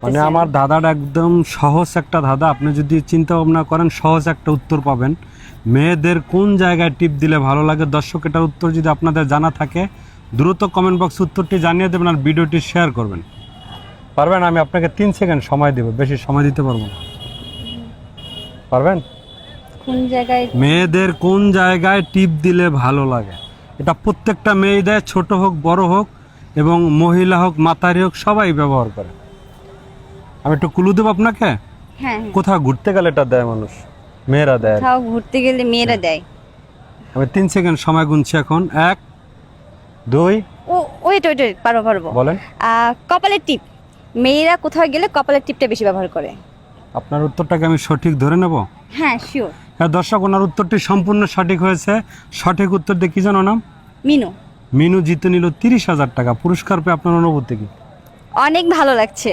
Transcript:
মানে আমার দাদাটা একদম সহজ একটা দাদা, আপনি যদি চিন্তা ভাবনা করেন সহজ একটা উত্তর পাবেন। মেয়েদের কোন জায়গায় টিপ দিলে ভালো লাগে, দর্শক এটার উত্তর যদি আপনাদের জানা থাকে দ্রুত কমেন্ট বক্স উত্তরটি জানিয়ে দেবেন আর ভিডিওটি শেয়ার করবেন। পারবেন? আমি আপনাকে 3 সেকেন্ড সময় দেব, বেশি সময় দিতে পারবো না। পারবেন? কোন জায়গায়? মেয়েদের কোন জায়গায় টিপ দিলে ভালো লাগে, এটা প্রত্যেকটা মেয়ে দেয়, ছোট হোক বড় হোক এবং মহিলা হোক মাতারি হোক সবাই ব্যবহার করে। আমি একটু ক্লু দেবো আপনাকে। হ্যাঁ, কোথাও ঘুরতে গেলে এটা দেয় মানুষ, মেয়েরা দেয়। কোথাও ঘুরতে গেলে মেয়েরা দেয়। আমি 3 সেকেন্ড সময় গুনছি এখন। 1 2 ও ওয়েট ওয়েট ওয়েট, পারবো। বলেন। কপালের টিপ। মেয়েরা কোথাও গেলে কপালের টিপটা বেশি ব্যবহার করে। আপনার উত্তরটাকে আমি সঠিক ধরে নেব? হ্যাঁ, শিওর। হ্যাঁ দর্শক, ওনার উত্তরটি সম্পূর্ণ সঠিক হয়েছে। সঠিক উত্তর দিয়ে কি জানো নাম? মিনু। মিনু জিতে নিল 30,000 টাকা। পুরস্কার পেয়ে আপনার অনুভূতি কি? অনেক ভালো লাগছে।